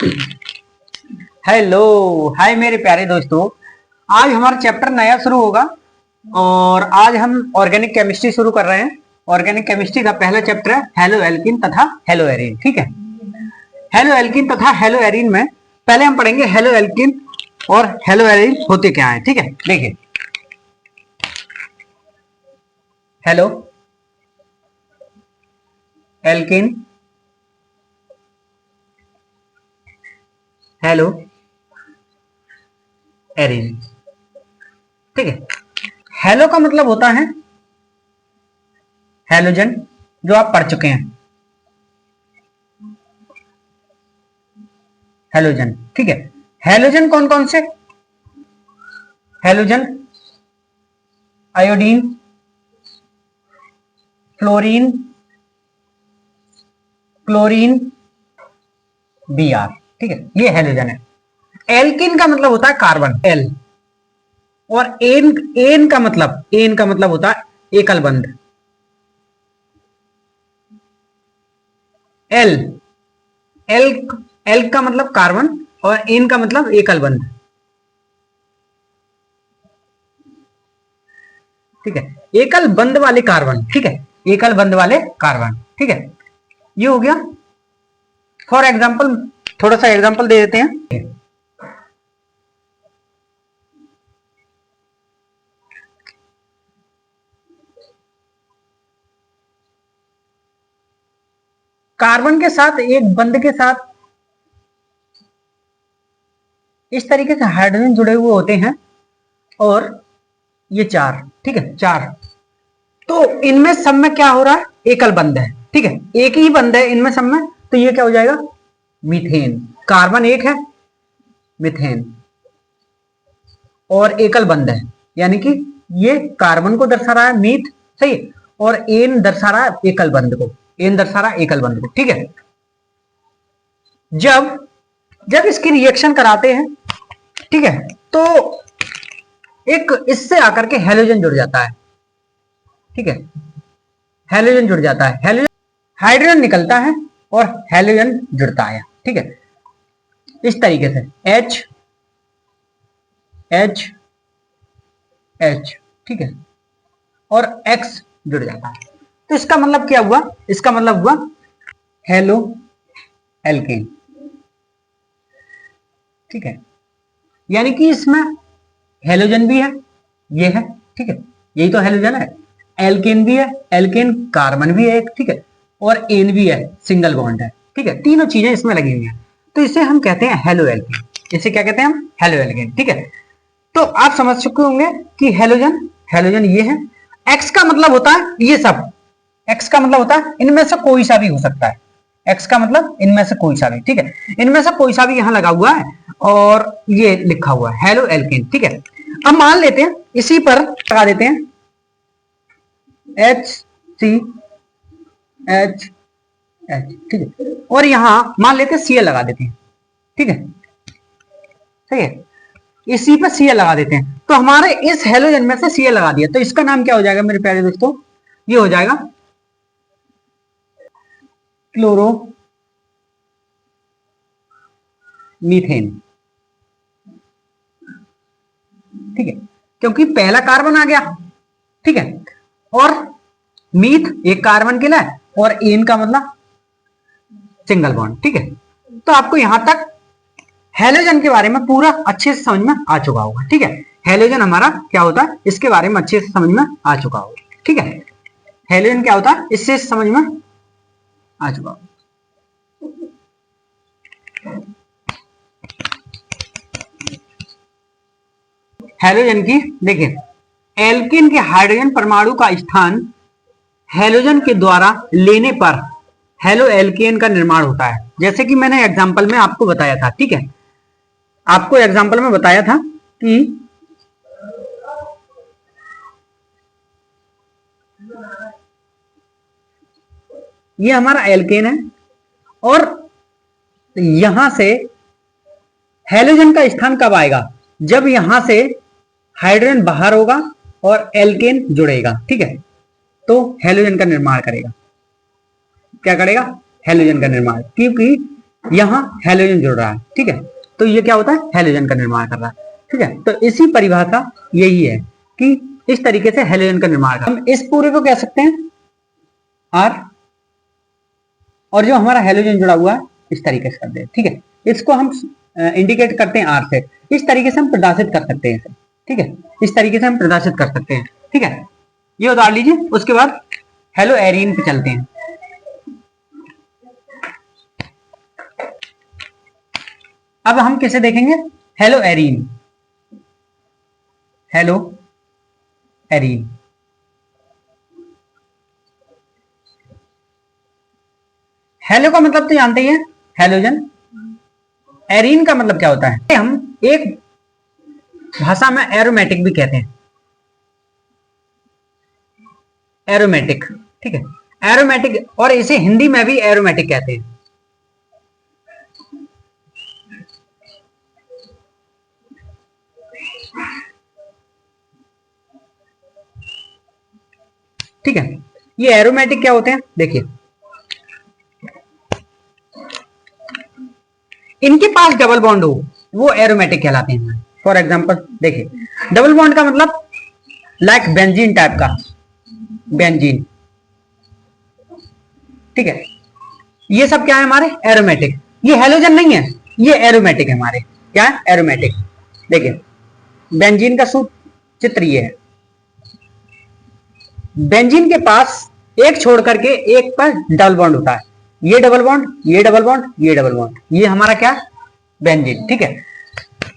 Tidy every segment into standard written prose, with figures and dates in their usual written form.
Hello, हाय मेरे प्यारे दोस्तों। आज हमारा चैप्टर नया शुरू होगा और आज हम ऑर्गेनिक केमिस्ट्री शुरू कर रहे हैं। ऑर्गेनिक केमिस्ट्री का पहला चैप्टर है हेलो एल्किन तथा हेलो एरीन। ठीक है, हेलो एल्किन तथा हेलो एरीन में पहले हम पढ़ेंगे हेलो एल्किन और हेलो एरीन होते क्या है। ठीक है, देखिए हेलो एल्किन, हेलो एरीन। ठीक है, हेलो का मतलब होता है हेलोजन, जो आप पढ़ चुके हैं, हेलोजन। ठीक है, हेलोजन कौन कौन से? Halogen iodine, fluorine, chlorine, Br। ठीक है, ये हेलोजन है। एल्किन का मतलब होता है कार्बन, एल। और एन का मतलब होता है एकल बंध, एल। एल एल का मतलब कार्बन और एन का मतलब एकल बंध। ठीक है, एकल बंध वाले कार्बन। ठीक है, एकल बंध वाले कार्बन। ठीक है, ये हो गया। फॉर एग्जाम्पल, थोड़ा सा एग्जाम्पल दे देते हैं। कार्बन के साथ एक बंध के साथ इस तरीके से हाइड्रोजन जुड़े हुए होते हैं और ये चार। ठीक है, चार। तो इनमें सब में क्या हो रहा है? एकल बंध है। ठीक है, एक ही बंध है इनमें सब में, तो ये क्या हो जाएगा? मीथेन। कार्बन एक है, मीथेन, और एकल बंध है, यानी कि ये कार्बन को दर्शा रहा है, मीथ। सही, और एन दर्शा रहा है एकल बंध को, एन दर्शा रहा है एकल बंध को। ठीक है, जब जब इसकी रिएक्शन कराते हैं, ठीक है, तो एक इससे आकर के हेलोजन जुड़ जाता है। ठीक है, हेलोजन जुड़ जाता है, हेलोजन, हाइड्रोजन निकलता है और हेलोजन जुड़ता है। ठीक है, इस तरीके से H H H। ठीक है, और X जुड़ जाता है। तो इसका मतलब क्या हुआ? इसका मतलब हुआ हेलो एल्केन। ठीक है, यानी कि इसमें हेलोजन भी है, ये है। ठीक है, यही तो हेलोजन है। एल्केन भी है, एल्केन कार्बन भी है एक। ठीक है, और एन भी है, सिंगल बॉन्ड है। ठीक है, तीनों चीजें इसमें लगी हुई हैं, तो इसे हम कहते हैं हेलो एल्केन। इसे क्या कहते हैं हम? Halo alkane. ठीक है, तो आप समझ चुके होंगे कि हेलोजन, हेलोजन ये है। एक्स का मतलब होता है ये सब, एक्स का मतलब होता है इनमें से कोई सा भी हो सकता है। एक्स का मतलब इनमें से कोई सा भी। ठीक है, इनमें से कोई सा भी यहां लगा हुआ है और ये लिखा हुआ है हेलो एल्केन। ठीक है, अब मान लेते हैं इसी पर लगा देते हैं HCH। ठीक है, और यहां मान लेते हैं Cl लगा देते हैं। ठीक है, सही है, इसी पर Cl लगा देते हैं, तो हमारे इस हेलोजन में से Cl लगा दिया, तो इसका नाम क्या हो जाएगा मेरे प्यारे दोस्तों? ये हो जाएगा क्लोरो मीथेन। ठीक है, क्योंकि पहला कार्बन आ गया। ठीक है, और मीथ एक कार्बन के लिए, और एन का मतलब सिंगल बॉन्ड। ठीक है, तो आपको यहां तक हेलोजन के बारे में पूरा अच्छे से समझ में आ चुका होगा। ठीक है, हेलोजन हमारा क्या होता है इसके बारे में अच्छे से समझ में आ चुका होगा। ठीक है, हेलोजन क्या होता है इससे समझ में आ चुका होगा। हेलोजन की देखिए, एल्केन के हाइड्रोजन परमाणु का स्थान हेलोजन के द्वारा लेने पर हेलो एल्केन का निर्माण होता है, जैसे कि मैंने एग्जांपल में आपको बताया था। ठीक है, आपको एग्जांपल में बताया था कि ये हमारा एल्केन है और यहां से हेलोजन का स्थान कब आएगा? जब यहां से हाइड्रोजन बाहर होगा और एल्केन जुड़ेगा। ठीक है, तो हेलोजन का निर्माण करेगा। क्या करेगा? हेलोजन का निर्माण, क्योंकि यहां हेलोजन जुड़ रहा है, ठीक है। तो ये क्या होता है, हेलोजन का निर्माण कर रहा है, ठीक है। तो इसी परिभाषा यही है कि इस तरीके से हेलोजन का निर्माण कर, हम इस पूरे को कह सकते हैं आर, और जो हमारा हेलोजन जुड़ा हुआ है इस तरीके से कर दे, ठीक है। इसको हम इंडिकेट करते हैं आर से, इस तरीके से हम प्रदर्शित कर सकते हैं इसे, ठीक है। इस तरीके से हम प्रदर्शित कर सकते हैं, ठीक है। ये उतार लीजिए। उसके बाद हेलो एरीन पे चलते हैं। अब हम किसे देखेंगे, hello arene, hello arene. Hello का मतलब तो जानते ही हैं, हेलोजन। एरीन का मतलब क्या होता है, हम एक भाषा में एरोमेटिक भी कहते हैं, एरोमेटिक, ठीक है। एरोमेटिक, और इसे हिंदी में भी एरोमेटिक कहते हैं। ठीक है। ये एरोमेटिक क्या होते हैं, देखिए इनके पास डबल बॉन्ड हो वो एरोमेटिक कहलाते हैं। फॉर एग्जांपल देखिए, डबल बॉन्ड का मतलब लाइक बेंजीन टाइप का, बेंजीन, ठीक है। ये सब क्या है हमारे एरोमेटिक। ये हेलोजन नहीं है, ये एरोमेटिक है हमारे, क्या है एरोमेटिक। देखिए बेंजीन का चित्र ये है, बेंजीन के पास एक छोड़ करके एक पर डबल बॉन्ड होता है, ये डबल बॉन्ड, ये डबल बॉन्ड, ये डबल बॉन्ड, ये हमारा क्या बेंजीन, ठीक है।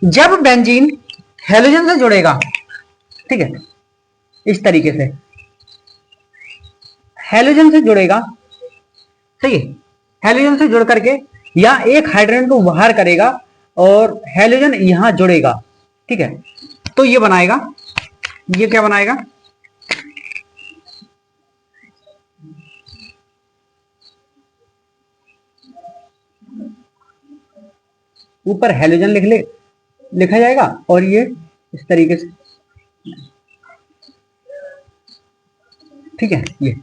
जब बेंजीन हेलोजन से जुड़ेगा, ठीक है, इस तरीके से हेलोजन से जुड़ेगा, सही है। हेलोजन से जुड़ करके या एक हाइड्रोजन को बाहर करेगा और हेलोजन यहां जुड़ेगा, ठीक है। तो ये बनाएगा, ये क्या बनाएगा, ऊपर हेलोजन लिखा जाएगा और ये इस तरीके से, ठीक है। ये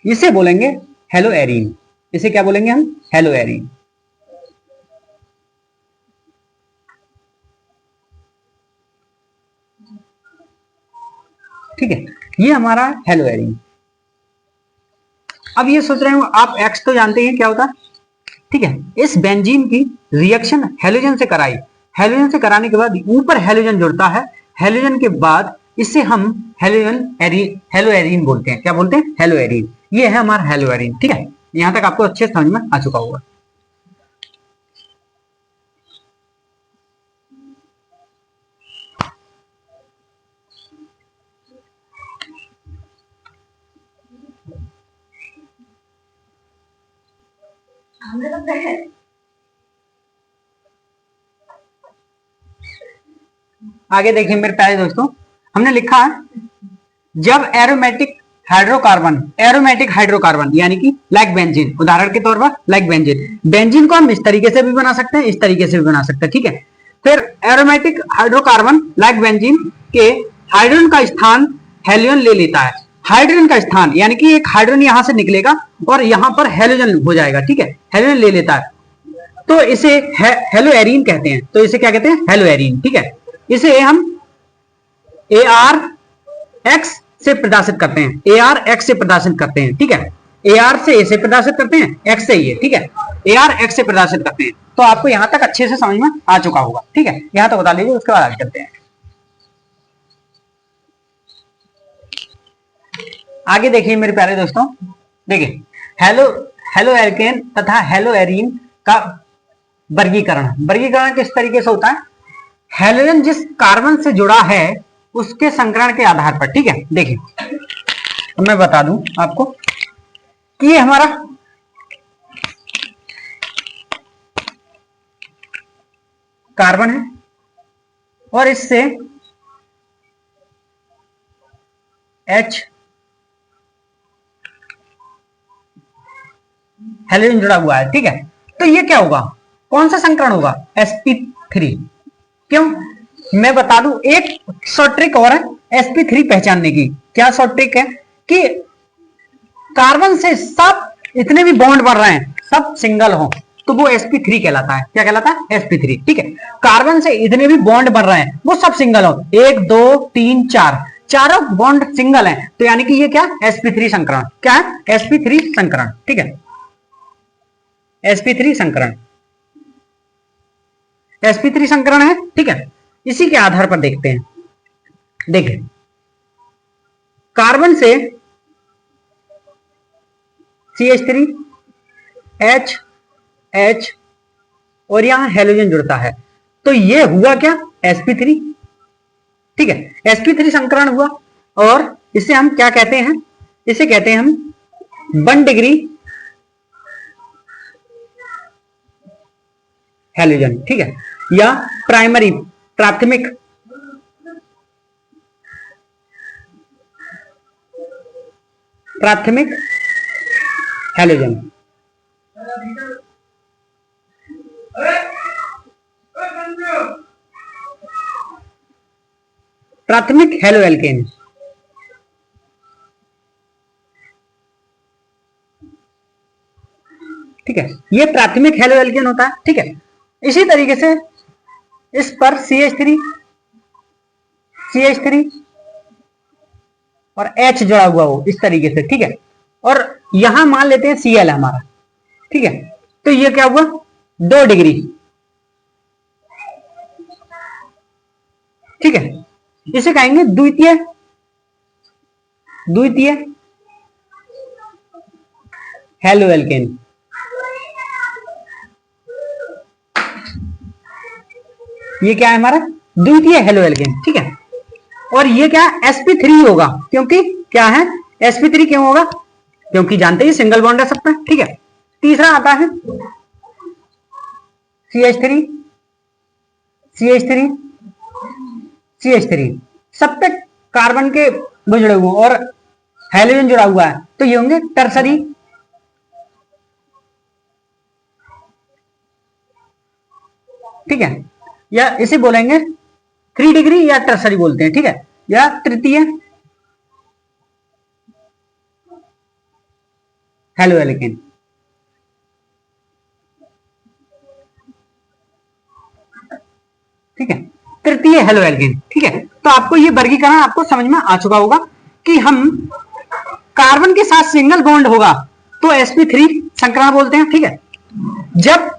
इसे बोलेंगे हेलो एरीन, इसे क्या बोलेंगे हम, हेलो एरीन। ठीक है, ये हमारा हेलो एरीन। अब ये सोच रहे हो आप, एक्स तो जानते हैं क्या होता है, ठीक है। इस बेंजीन की रिएक्शन हेलोजन से कराई, हेलोजन से कराने के बाद ऊपर हेलोजन जुड़ता है, हेलोजन के बाद इसे हम हेलो एरीन बोलते हैं। क्या बोलते हैं, हेलो एरीन। ये है हमारा हेलो एरीन, ठीक है। यहां तक आपको अच्छे समझ में आ चुका होगा। आगे देखिए मेरे प्यारे दोस्तों, हमने लिखा है जब एरोमेटिक हाइड्रोकार्बन यानी कि लाइक बेंजीन, उदाहरण के तौर पर लाइक बेंजीन को हम इस तरीके से भी बना सकते हैं, इस तरीके से भी बना सकते हैं, ठीक है। फिर एरोमेटिक हाइड्रोकार्बन लाइक बेंजीन के हाइड्रोजन का स्थान हेलोजन ले लेता है, हाइड्रोजन का स्थान यानी कि एक हाइड्रोजन यहां से निकलेगा और यहां पर हेलोजन हो जाएगा, ठीक है, हेलोजन ले लेता है, तो इसे हेलो एरीन कहते हैं। तो इसे क्या कहते हैं, हेलो एरीन, ठीक है। इसे हम AR-X से प्रदर्शित करते हैं, AR-X से प्रदर्शित करते हैं, ठीक है। AR से इसे प्रदर्शित करते हैं, X से ये, ठीक है, AR-X से प्रदर्शित करते हैं। तो आपको यहां तक अच्छे से समझ में आ चुका होगा, ठीक है। यहां तक बता लीजिए, उसके बाद आगे चलते हैं। आगे देखिए मेरे प्यारे दोस्तों, देखिए हेलो एल्केन तथा हेलो एरीन का वर्गीकरण किस तरीके से होता है, हेलोजन जिस कार्बन से जुड़ा है उसके संकरण के आधार पर, ठीक है। देखिए मैं बता दूं आपको कि ये हमारा कार्बन है और इससे H हेलोजन जुड़ा हुआ है, ठीक है। तो ये क्या होगा, कौन सा संकरण होगा, sp3। क्यों, मैं बता दूं एक शॉर्ट ट्रिक और है sp3 पहचानने की। क्या शॉर्ट ट्रिक है कि कार्बन से सब इतने भी बॉन्ड बन रहे हैं सब सिंगल हो, तो वो sp3 कहलाता है। क्या कहलाता है? sp3। ठीक है, कार्बन से इतने भी बॉन्ड बन रहे हैं वो सब सिंगल हो, 1 2 3 4, चारों बॉन्ड सिंगल हैं, तो यानी कि ये क्या? sp3 संकरण। क्या है? sp3 संकरण। ठीक है, sp3 संकरण, sp3 संकरण है। ठीक है, इसी के आधार पर देखते हैं। देखिए, कार्बन से CH3 H H और यहां हेलोजन जुड़ता है, तो ये हुआ क्या? sp3। ठीक है, sp3 संकरण हुआ, और इसे हम क्या कहते हैं? इसे कहते हैं हम 1 डिग्री हेलोजन। ठीक है, या प्राइमरी, प्राथमिक हेलोजन। प्राथमिक हेलो एल्केन। ठीक है, ये प्राथमिक हेलो एल्केन होता है। ठीक है, इसी तरीके से इस पर CH3 और H जुड़ा हुआ हो इस तरीके से। ठीक है, और यहां मान लेते हैं Cl है हमारा। ठीक है, तो ये क्या हुआ? 2 डिग्री। ठीक है, इसे कहेंगे द्वितीय हेलो एल्केन। ये क्या है हमारा? द्वितीय हेलो एल्केन। ठीक है, और ये क्या? sp3 होगा, क्योंकि क्या है? sp3 क्यों होगा? क्योंकि जानते ही सिंगल बॉन्ड है सब पे। ठीक है, तीसरा आता है CH3 सब पे कार्बन के जुड़े हुए और हाइड्रोजन जुड़ा हुआ है, तो ये होंगे टर्सरी। ठीक है, या इसे बोलेंगे 3 डिग्री या टर्सरी बोलते हैं। ठीक है, या तृतीय हेलो एल्केन। ठीक है, तृतीय हेलो एल्केन। ठीक है, तो आपको ये वर्गीकरण आपको समझ में आ चुका होगा कि हम कार्बन के साथ सिंगल बॉन्ड होगा तो sp3 संकरण बोलते हैं। ठीक है, जब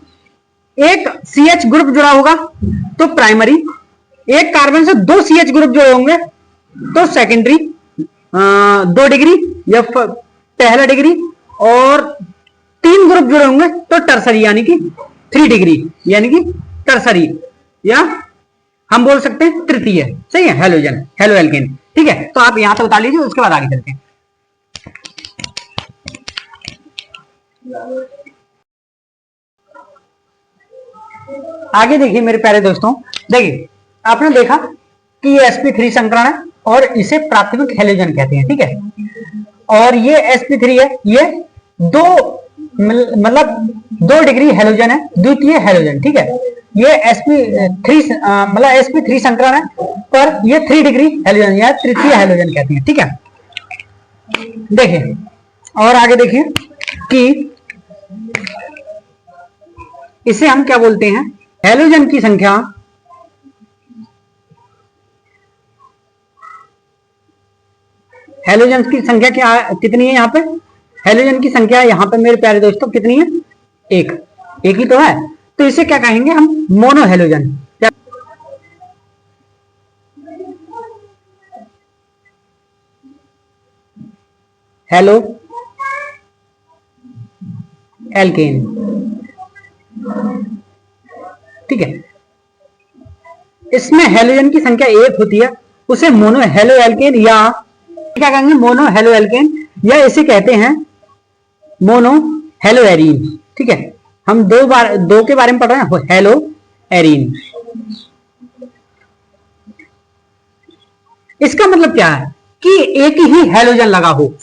एक CH ग्रुप जुड़ा होगा तो प्राइमरी, एक कार्बन से 2 CH ग्रुप जुड़े होंगे तो सेकेंडरी, 2 डिग्री या पहला डिग्री, और 3 ग्रुप जुड़े होंगे तो टर्सरी, यानी कि 3 डिग्री, यानी कि टर्सरी, या हम बोल सकते हैं तृतीय। सही है, हेलोजन, हेलो एल्केन। ठीक है, तो आप यहां तक बता लीजिए, उसके बाद आगे चलते हैं। आगे देखिए मेरे प्यारे दोस्तों, देखिए आपने देखा कि ये sp3 संकरण है और इसे प्राथमिक हेलोजन कहते हैं। ठीक है, और ये sp3 है, ये 2 डिग्री हेलोजन है, द्वितीय हेलोजन। ठीक है, ये sp3 मतलब sp3 संकरण है, पर ये 3 डिग्री हेलोजन या तृतीय हेलोजन कहते हैं। ठीक है, देखिए और आगे देखिए कि इसे हम क्या बोलते हैं? हेलोजन की संख्या क्या कितनी है? यहां पे हेलोजन की संख्या यहां पे मेरे प्यारे दोस्तों कितनी है? एक ही तो है, तो इसे क्या कहेंगे हम? Mono halogen. Halo alkane. ठीक है, इसमें हेलोजन की संख्या 1 होती है, उसे मोनो हेलो एल्केन या क्या कहेंगे? मोनो हेलो एल्केन, या इसे कहते हैं मोनो हेलो एरीन। ठीक है, हम 2 के बारे में पढ़ रहे हैं, हेलो एरीन। इसका मतलब क्या है? कि एक ही हेलोजन लगा हो,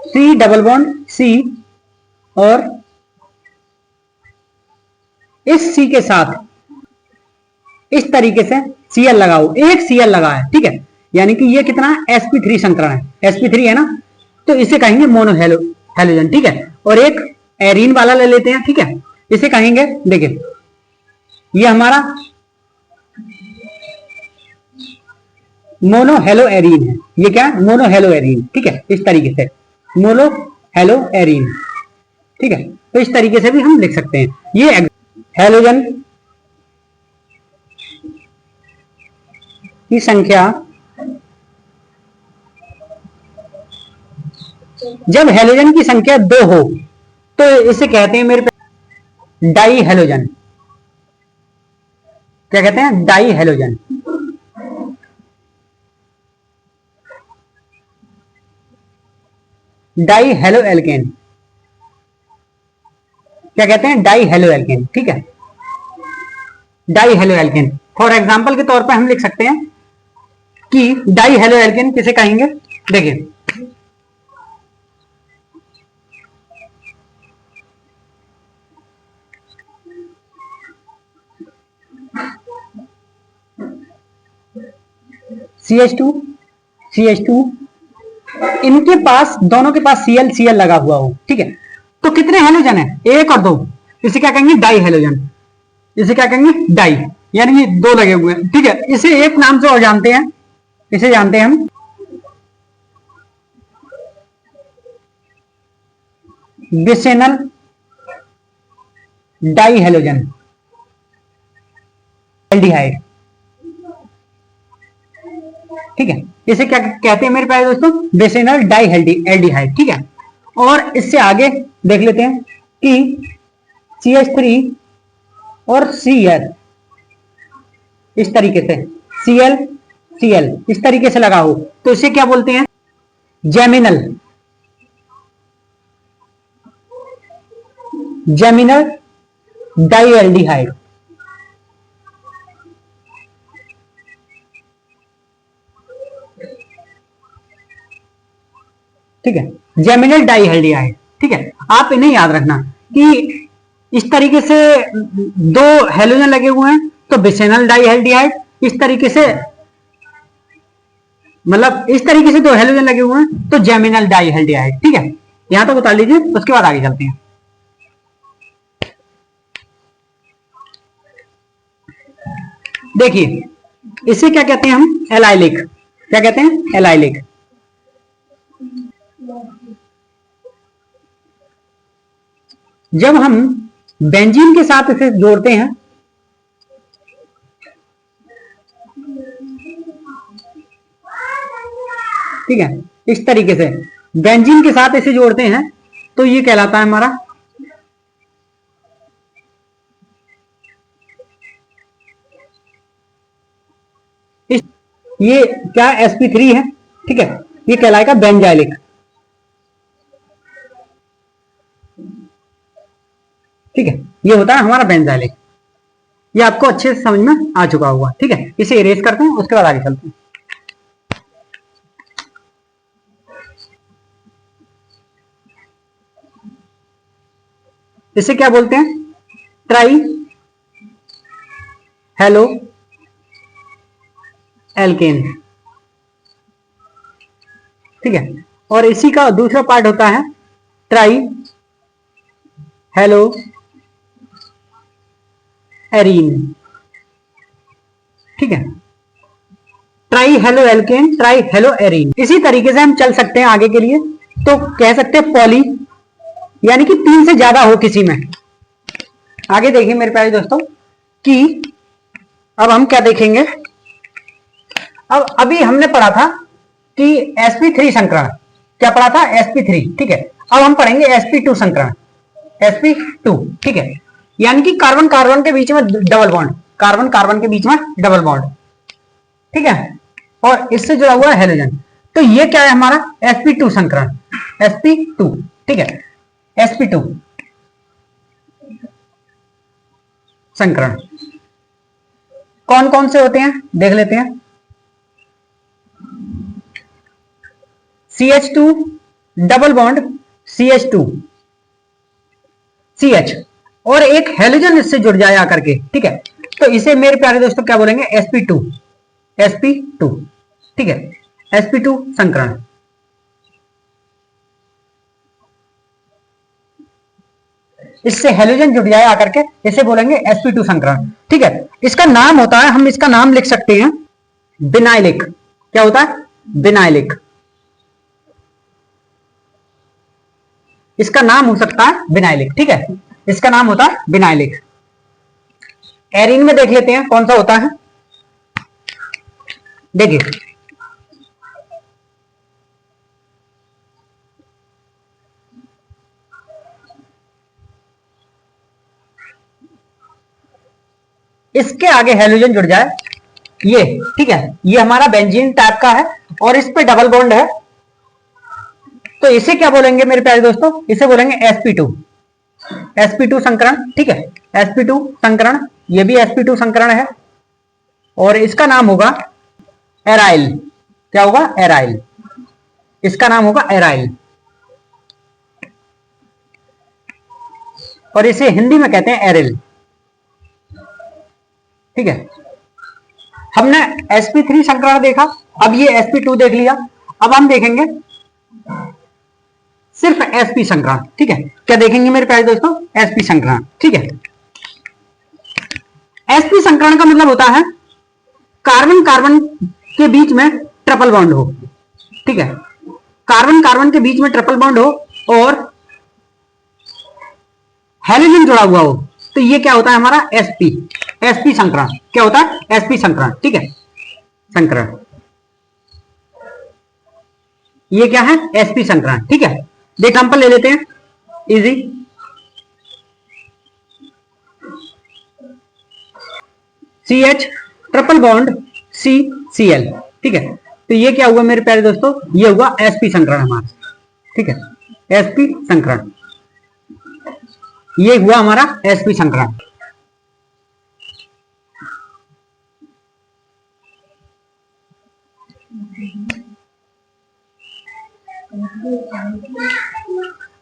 C डबल बॉन्ड C, और इस C के साथ इस तरीके से Cl लगा हो, एक Cl लगा है। ठीक है, यानी कि ये कितना है? sp3 संकरण है, sp3 है ना, तो इसे कहेंगे मोनो हेलोजन। ठीक है, और एक एरीन वाला ले लेते हैं। ठीक है, इसे कहेंगे, देखिए ये हमारा मोनो हेलो एरीन है। ये क्या है? Mono hello arene. ठीक है, इस तरीके से मोनो हेलो एरीन। ठीक है, तो इस तरीके से भी हम लिख सकते हैं। ये हेलोजन की संख्या, जब हेलोजन की संख्या 2 हो तो इसे कहते हैं मेरे डाई हेलोजन। क्या कहते हैं? Die halogen. Die halo alkane. क्या कहते हैं? Die halo alkane. ठीक है, die halo alkane. For example के तौर पर हम लिख सकते हैं कि डाई हेलो एल्केन किसे कहेंगे। देखिए CH2 CH2, इनके पास, दोनों के पास Cl लगा हुआ हो। ठीक है, तो कितने हेलोजन है? 1 और 2। इसे क्या कहेंगे? Die halogen. इसे क्या कहेंगे? डाई, यानी ये 2 लगे हुए हैं। ठीक है, इसे एक नाम से और जानते हैं, इसे जानते हैं हम विसेनल डाई हेलोजन एल्डिहाइड। ठीक है, इसे क्या कहते हैं मेरे प्यारे दोस्तों? विसेनल डाई एल्डिहाइड। ठीक है, और इससे आगे देख लेते हैं कि CH3 और Cl इस तरीके से, Cl इस तरीके से लगा हो तो इसे क्या बोलते हैं? Geminal geminal di aldehyde. ठीक है, जेमिनल डाई एल्डिहाइड। ठीक है, आप इन्हें याद रखना कि इस तरीके से 2 हेलोजन लगे हुए हैं तो विसेनल डाई एल्डिहाइड, इस तरीके से, मतलब इस तरीके से 2 हेलोजन लगे हुए हैं तो जेमिनल डाई एल्डिहाइड। ठीक है, यहां तक बता लीजिए, उसके बाद आगे चलते हैं। देखिए इसे क्या कहते हैं हम? एलाइलिक। क्या कहते हैं? एलाइलिक। जब हम बेंजीन के साथ इसे जोड़ते हैं, ठीक है, इस तरीके से बेंजीन के साथ इसे जोड़ते हैं तो ये कहलाता है हमारा इस, ये क्या? sp3 है। ठीक है, ये कहलाएगा बेंजाइलिक। ठीक है, ये होता है हमारा बेंजाइलिक। ये आपको अच्छे से समझ में आ चुका होगा। ठीक है, इसे इरेज करते हैं, उसके बाद आगे चलते हैं। इसे क्या बोलते हैं? Try halo alkane. ठीक है, और इसी का दूसरा पार्ट होता है ट्राई हेलो एरीन। ठीक है, try halo alkane, try hello arene. इसी तरीके से हम चल सकते हैं आगे के लिए, तो कह सकते हैं पॉली, यानी कि 3 से ज्यादा हो किसी में। आगे देखिए मेरे प्यारे दोस्तों कि अब हम क्या देखेंगे। अब अभी हमने पढ़ा था कि sp3 संकरण। क्या पढ़ा था? sp3। ठीक है, अब हम पढ़ेंगे sp2 संकरण। sp2। ठीक है, यानी कि कार्बन कार्बन के बीच में डबल बॉन्ड, कार्बन कार्बन के बीच में डबल बॉन्ड। ठीक है, और इससे जुड़ा हुआ है हेलोजन। तो ये क्या है हमारा? sp2 संकरण। sp2। ठीक है, sp2 संकरण कौन कौन से होते हैं देख लेते हैं। CH2 double bond CH2 CH, और एक हेलोजन इससे जुड़ जाए आकर के। ठीक है, तो इसे मेरे प्यारे दोस्तों क्या बोलेंगे? sp2। sp2। ठीक है, sp2 संकरण। इससे हेलोजन जुड़ जाए आकर के, इसे बोलेंगे sp2 संकरण। ठीक है, इसका नाम होता है, हम इसका नाम लिख सकते हैं विनाइलिक। क्या होता है? विनाइलिक। इसका नाम हो सकता है विनाइलिक। ठीक है, इसका नाम होता है विनाइलिक। एरीन में देख लेते हैं कौन सा होता है। देखिए, इसके आगे हेलोजन जुड़ जाए ये, ठीक है, ये हमारा बेंजीन टाइप का है और इस पे डबल बॉन्ड है, तो इसे क्या बोलेंगे मेरे प्यारे दोस्तों? इसे बोलेंगे sp2, sp2 संकरण। ठीक है, sp2 संकरण, ये भी sp2 संकरण है और इसका नाम होगा एराइल। क्या होगा? एराइल। इसका नाम होगा एराइल और इसे हिंदी में कहते हैं एरिल। ठीक है, हमने sp3 संकरण देखा, अब ये sp2 देख लिया। अब हम देखेंगे सिर्फ sp संकरण। ठीक है, क्या देखेंगे मेरे प्यारे दोस्तों? sp संकरण। ठीक है, sp संकरण का मतलब होता है कार्बन कार्बन के बीच में ट्रिपल बॉन्ड हो। ठीक है, कार्बन कार्बन के बीच में ट्रिपल बॉन्ड हो और हेलोजन जुड़ा हुआ हो, तो ये क्या होता है हमारा? sp संकरण। क्या होता है? sp संकरण। ठीक है, संकरण, ये क्या है? sp संकरण। ठीक है, एग्जांपल ले लेते हैं easy. CH triple bond CCl। ठीक है, तो ये क्या हुआ मेरे प्यारे दोस्तों? ये हुआ sp संकरण हमारा। ठीक है, sp संकरण, ये हुआ हमारा sp संकरण।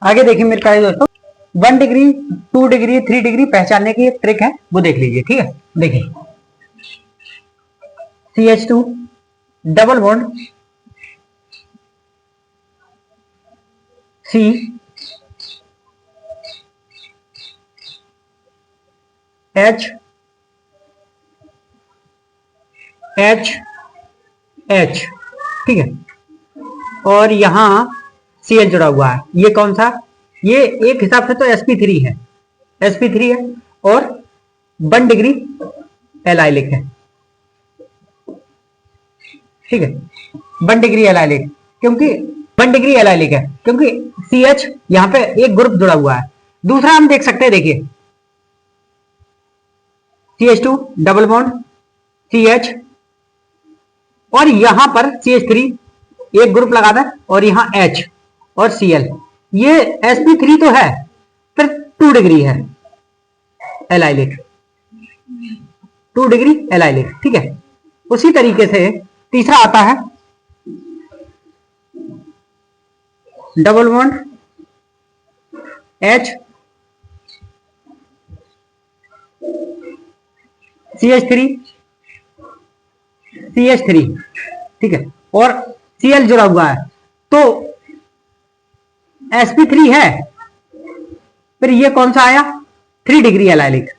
आगे देखिए मेरे प्यारे दोस्तों, 1 डिग्री 2 डिग्री 3 डिग्री पहचानने की एक ट्रिक है, वो देख लीजिए। ठीक है, देखिए CH2 double bond C H H H। ठीक है, और यहां Cl जुड़ा हुआ है। ये कौन सा? ये एक हिसाब से तो sp3 है, sp3 है और 1 डिग्री एलाइलिक है। ठीक है, 1 डिग्री एलाइलिक, क्योंकि 1 डिग्री एलाइलिक है क्योंकि CH यहां पे एक ग्रुप जुड़ा हुआ है। दूसरा हम देख सकते हैं, देखिए CH2 डबल बॉन्ड CH और यहां पर CH3 एक ग्रुप लगा था और यहां H और Cl। ये sp3 तो है, फिर 2 डिग्री है एलाइलिक, 2 डिग्री एलाइलिक। ठीक है, उसी तरीके से तीसरा आता है double bond H CH3 CH3। ठीक है, और Cl जुड़ा हुआ है, तो sp3 है, फिर ये कौन सा आया? 3 डिग्री एलाइलिक।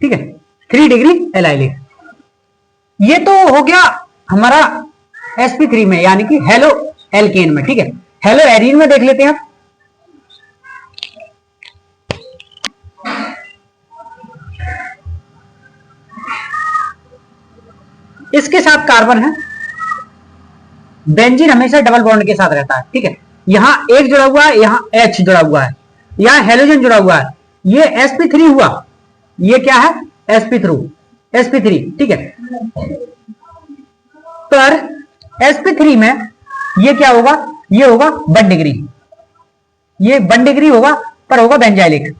ठीक है, 3 डिग्री एलाइलिक। ये तो हो गया हमारा sp3 में, यानी कि हेलो एल्केन में। ठीक है, हेलो एरीन में देख लेते हैं आप। इसके साथ कार्बन है, बेंजीन हमेशा डबल बॉन्ड के साथ रहता है। ठीक है, यहां एक जुड़ा हुआ है, यहां H जुड़ा हुआ है, यहां हेलोजन जुड़ा हुआ है, ये sp3 हुआ, ये क्या है? sp3। ठीक है, पर sp3 में ये क्या होगा? ये होगा 1 डिग्री, ये 1 डिग्री होगा पर होगा बेंजाइलिक,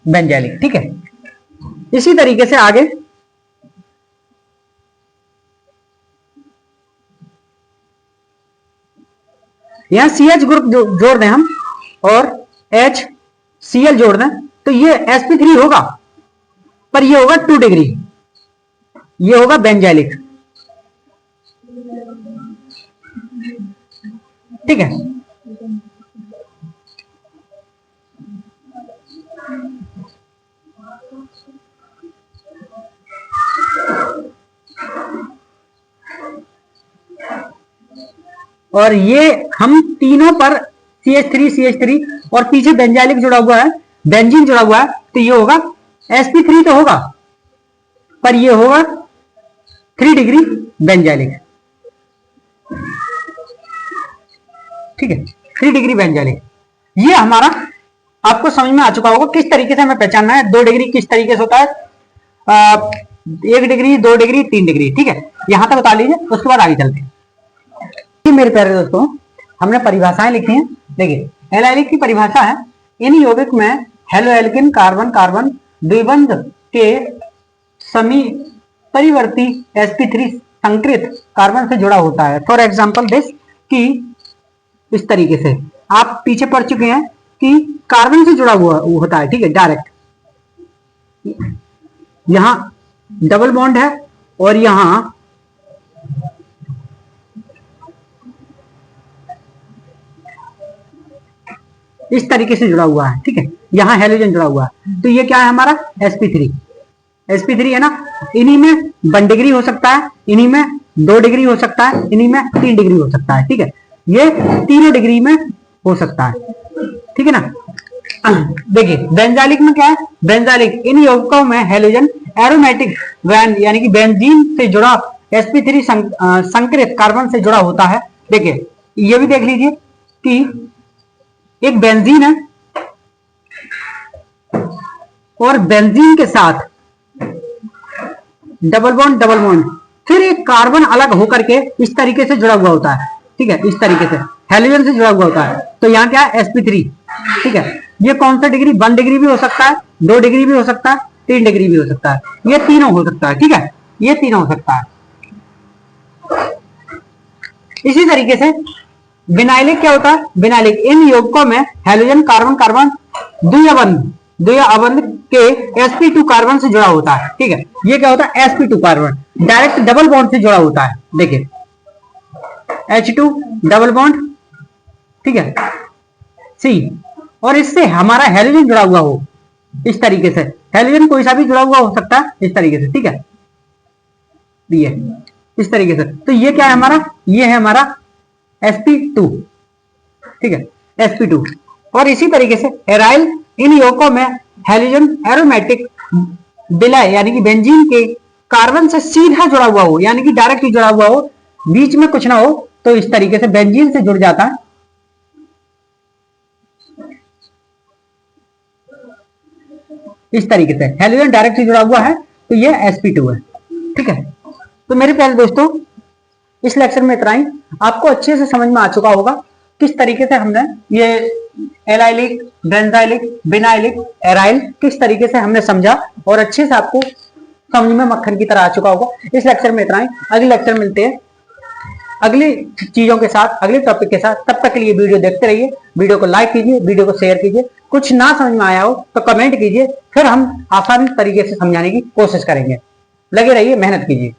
बेंजाइलिक। ठीक है, इसी तरीके से आगे यहां CH ग्रुप जोड़ दें हम और HCl जोड़ दें, तो ये sp3 होगा, पर ये होगा 2 डिग्री, ये होगा बेंजाइलिक। ठीक है। और ये हम तीनों पर CH3 और पीछे बेंजाइलिक जुड़ा हुआ है, बेंजीन जुड़ा हुआ है, तो ये होगा sp3 तो होगा, पर ये होगा 3 डिग्री बेंजाइलिक। ठीक है, 3 डिग्री बेंजाइलिक। ये हमारा आपको समझ में आ चुका होगा किस तरीके से हमें पहचानना है। 2 डिग्री किस तरीके से होता है, 1 डिग्री, 2 डिग्री, 3 डिग्री। ठीक है, यहां तक बता लीजिए, उसके बाद आगे चलते हैं। मेरे प्यारे दोस्तों, हमने परिभाषाएं लिखी हैं। देखिए, एलाइलिक की परिभाषा है, इन यौगिक में हेलो एल्किन कार्बन कार्बन द्विबंध के समी परिवर्ती sp3 संकृत कार्बन से जुड़ा होता है। फॉर एग्जाम्पल दिस, कि इस तरीके से आप पीछे पढ़ चुके हैं कि कार्बन से जुड़ा हुआ होता है। ठीक है, डायरेक्ट यहां डबल बॉन्ड है और यहां इस तरीके से जुड़ा हुआ है। ठीक है, यहां हेलोजन जुड़ा हुआ है, तो ये क्या है हमारा sp3 है ना। इन्हीं में 1 डिग्री हो सकता है, इन्हीं में 2 डिग्री हो सकता है, इन्हीं में 3 डिग्री हो सकता है। ठीक है, ये तीनों डिग्री में हो सकता है। ठीक है ना। देखिए, बेंजाइलिक में क्या है, बेंजाइलिक इन यौगिकों में हेलोजन एरोमेटिक वैन यानी कि बेंजीन से जुड़ा sp3 संकृत कार्बन से जुड़ा होता है। देखिए, ये भी देख लीजिए कि एक बेंजीन है और बेंजीन के साथ डबल बॉन्ड, फिर एक कार्बन अलग होकर के इस तरीके से जुड़ा हुआ होता है। ठीक है, इस तरीके से हेलोजन से जुड़ा हुआ होता है, तो यहाँ क्या है, sp3। ठीक है, ये कौन सा डिग्री, 1 डिग्री भी हो सकता है, 2 डिग्री भी हो सकता है, 3 डिग्री भी हो सकता है, ये तीनों हो सकता है। ठीक है, ये तीनों हो सकता है। इसी तरीके से विनाइलिक क्या होता है, विनाइलिक इन यौगिकों में हेलोजन कार्बन कार्बन द्विअबंध के sp2 कार्बन से जुड़ा होता है। ठीक है, ये क्या होता है, sp2 carbon direct double bond से जुड़ा होता है। देखिए, H2 डबल बॉन्ड, ठीक है, C, और इससे हमारा हेलोजन जुड़ा हुआ हो इस तरीके से। हेलोजन कोई सा भी जुड़ा हुआ हो सकता है इस तरीके से। ठीक है, ये इस तरीके से, तो ये क्या है हमारा, ये है हमारा sp2। ठीक है, sp2। और इसी तरीके से एराइल इन यौगिकों में हेलोजन एरोमेटिक विलय यानी कि बेंजीन के कार्बन से सीधा जुड़ा हुआ हो, यानी कि डायरेक्टली जुड़ा हुआ हो, बीच में कुछ ना हो, तो इस तरीके से बेंजीन से जुड़ जाता है। इस तरीके से हेलोजन डायरेक्टली जुड़ा हुआ है, तो ये sp2 है। ठीक है, तो मेरे प्यारे दोस्तों, इस लेक्चर में इतना ही। आपको अच्छे से समझ में आ चुका होगा किस तरीके से हमने ये एलाइलिक, बेंजाइलिक, विनाइलिक, एराइल किस तरीके से हमने समझा, और अच्छे से आपको समझ में मक्खन की तरह आ चुका होगा। इस लेक्चर में इतना ही। अगले लेक्चर मिलते हैं अगली चीजों के साथ, अगले टॉपिक के साथ। तब तक के लिए वीडियो देखते रहिए, वीडियो को लाइक कीजिए, वीडियो को शेयर कीजिए। कुछ ना समझ में आया हो तो कमेंट कीजिए, फिर हम आसान तरीके से समझाने की कोशिश करेंगे। लगे रहिए, मेहनत कीजिए।